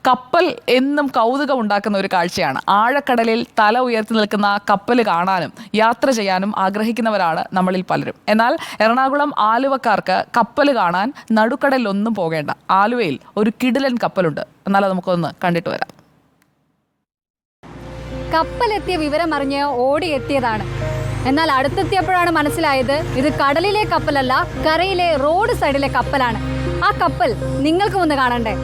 കപ്പൽ എന്നും കൗതുകം ഉണ്ടാക്കുന്ന ഒരു കാഴ്ചയാണ്. ആഴക്കടലിൽ തല ഉയർത്തി നിൽക്കുന്ന കപ്പൽ കാണാനും യാത്ര ചെയ്യാനും ആഗ്രഹിക്കുന്നവരാണ് നമ്മളിൽ പലരും. എന്നാൽ എറണാകുളം ആലുവക്കാർക്ക് കപ്പൽ കാണാൻ നടുക്കടലിലൊന്നും പോകേണ്ട. ആലുവയിൽ ഒരു കിടിലൻ കപ്പലുണ്ട്. എന്നാൽ നമുക്കൊന്ന് കണ്ടിട്ട് വരാം. കപ്പലെത്തിയ വിവരം അറിഞ്ഞ് ഓടിയെത്തിയതാണ്. എന്നാൽ അടുത്തെത്തിയപ്പോഴാണ് മനസ്സിലായത് ഇത് കടലിലെ കപ്പലല്ല, കരയിലെ റോഡ് സൈഡിലെ കപ്പലാണ്. ആ കപ്പൽ നിങ്ങൾക്ക് ഒന്ന് കാണണ്ടേ?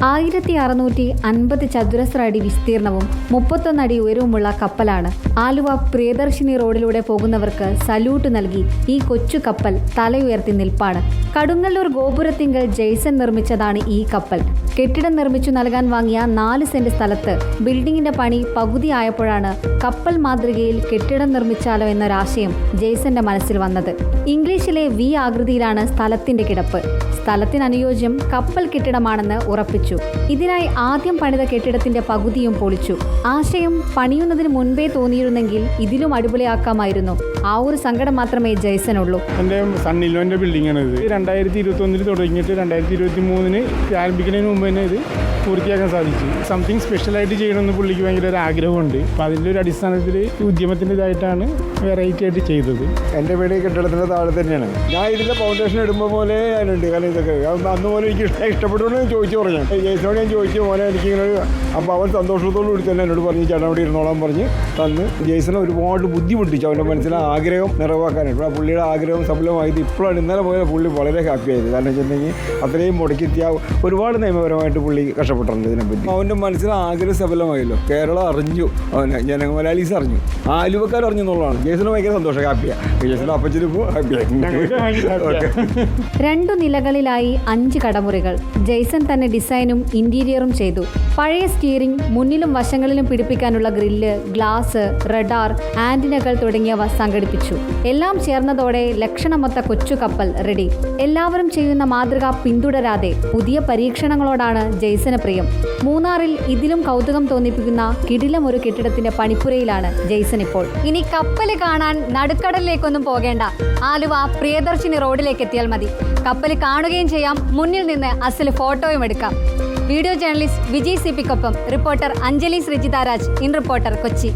(1650) ചതുരശ്ര അടി വിസ്തീർണവും 31 അടി ഉയരവുമുള്ള കപ്പലാണ്. ആലുവ പ്രിയദർശിനി റോഡിലൂടെ പോകുന്നവർക്ക് സല്യൂട്ട് നൽകി ഈ കൊച്ചു കപ്പൽ തലയുയർത്തി നിൽപ്പാണ്. കടുങ്ങല്ലൂർ ഗോപുരത്തിങ്കൽ ജെയ്സൺ നിർമ്മിച്ചതാണ് ഈ കപ്പൽ. കെട്ടിടം നിർമ്മിച്ചു നൽകാൻ വാങ്ങിയ 4 സെന്റ് സ്ഥലത്ത് ബിൽഡിങ്ങിന്റെ പണി പകുതിയായപ്പോഴാണ് കപ്പൽ മാതൃകയിൽ കെട്ടിടം നിർമ്മിച്ചാലോ എന്നൊരാശയം ജെയ്സന്റെ മനസ്സിൽ വന്നത്. ഇംഗ്ലീഷിലെ വി ആകൃതിയിലാണ് സ്ഥലത്തിന്റെ കിടപ്പ്. സ്ഥലത്തിന് അനുയോജ്യം കപ്പൽ കെട്ടിടമാണെന്ന് ഉറപ്പിച്ചു. ഇതിനായി ആദ്യം പണിത കെട്ടിടത്തിന്റെ പകുതിയും പൊളിച്ചു. ആശയം പണിയുന്നതിന് മുൻപേ തോന്നിയിരുന്നെങ്കിൽ ഇതിലും അടിപൊളിയാക്കാമായിരുന്നു. ആ ഒരു സങ്കടം മാത്രമേ ജെയ്സനുള്ളൂ. എൻ്റെ സണ്ണിലോൻ്റെ ബിൽഡിംഗ് ആണ് ഇത്. 2021 തുടങ്ങിയിട്ട് 2023 ആരംഭിക്കുന്നതിന് മുമ്പ് തന്നെ ഇത് പൂർത്തിയാക്കാൻ സാധിച്ചു. സംതിങ് സ്പെഷ്യലായിട്ട് ചെയ്യണമെന്ന് പുള്ളിക്ക് ഭയങ്കര ഒരു ആഗ്രഹമുണ്ട്. അപ്പം അതിൻ്റെ ഒരു അടിസ്ഥാനത്തിൽ ഉദ്യമത്തിൻ്റെതായിട്ടാണ് വെറൈറ്റി ആയിട്ട് ചെയ്തത്. എൻ്റെ വീട് കെട്ടിടത്തിൻ്റെ താഴെ തന്നെയാണ്. ഞാൻ ഇതിൻ്റെ ഫൗണ്ടേഷൻ ഇടുമ്പോൾ പോലെ ഞാനുണ്ട്. കാരണം ഇതൊക്കെ അന്ന് പോലെ എനിക്ക് ഇഷ്ടപ്പെട്ടു ചോദിച്ചു പറഞ്ഞു. ജെയ്സനോട് ഞാൻ ചോദിച്ചു, മോനെ എനിക്കിങ്ങനെ. അപ്പോൾ അവൻ സന്തോഷത്തോടു കൂടി തന്നെ എന്നോട് പറഞ്ഞ് ചേട്ടൻ അവിടെ ഇരുന്നോളാൻ പറഞ്ഞ് തന്ന്. ജെയ്സനെ ഒരുപാട് ബുദ്ധിമുട്ടിച്ചു അവൻ്റെ മനസ്സിലെ ആഗ്രഹം നിറവാക്കാനായിട്ട്. ആ പുള്ളിയുടെ ആഗ്രഹം സഫലമായത് ഇപ്പോഴാണ്. ഇന്നലെ പോലെ പുള്ളി വളരെ ഹാപ്പി ആയത്. കാരണം വെച്ചിട്ടുണ്ടെങ്കിൽ അത്രയും മുടക്കിയെത്തിയ ഒരുപാട് നിയമപരമായിട്ട് പുള്ളി കഷ്ടപ്പെട്ടിട്ടുണ്ട് ഇതിനെപ്പറ്റി. അവൻ്റെ മനസ്സിലെ ആഗ്രഹം സഫലമായല്ലോ. കേരളം അറിഞ്ഞു, അവനെ മലയാളീസ് അറിഞ്ഞു, ആലുവക്കാർ അറിഞ്ഞു എന്നുള്ളതാണ്. ജെയ്സന് ഭയങ്കര സന്തോഷം, ഹാപ്പിയാണ്. ജെയ്സന് അപ്പച്ചനും ഇപ്പോൾ ഹാപ്പിയായി. 2 നിലകളിലായി 5 കടമുറികൾ. ജെയ്സൺ തന്നെ ഡിസൈനും ഇന്റീരിയറും ചെയ്തു. പഴയ സ്റ്റിയറിംഗ്, മുന്നിലും വശങ്ങളിലും പിടിപ്പിക്കാനുള്ള ഗ്രില്ല്, ഗ്ലാസ്, റഡാർ, ആന്റിനകൾ തുടങ്ങിയവ സംഘടിപ്പിച്ചു. എല്ലാം ചേർന്നതോടെ ലക്ഷണമൊത്ത കൊച്ചു കപ്പൽ റെഡി. എല്ലാവരും ചെയ്യുന്ന മാതൃക പിന്തുടരാതെ പുതിയ പരീക്ഷണങ്ങളോടാണ് ജെയ്സന് പ്രിയം. മൂന്നാറിൽ ഇതിലും കൗതുകം തോന്നിപ്പിക്കുന്ന കിടിലം ഒരു കെട്ടിടത്തിന്റെ പണിപ്പുരയിലാണ് ജെയ്സൺ ഇപ്പോൾ. ഇനി കപ്പൽ കാണാൻ നടുക്കടലിലേക്കൊന്നും പോകേണ്ട. ആലുവ പ്രിയദർശിനി റോഡിലേക്ക് എത്തിയാൽ മതി. കപ്പൽ കാണുകയും ചെയ്യാം, മുന്നിൽ നിന്ന് അസല് ഫോട്ടോയും എടുക്കാം. വീഡിയോ ജേർണലിസ്റ്റ് വിജയ് CP-ക്കൊപ്പം reporter Anjali Sreejitharaj, in reporter, Kochi.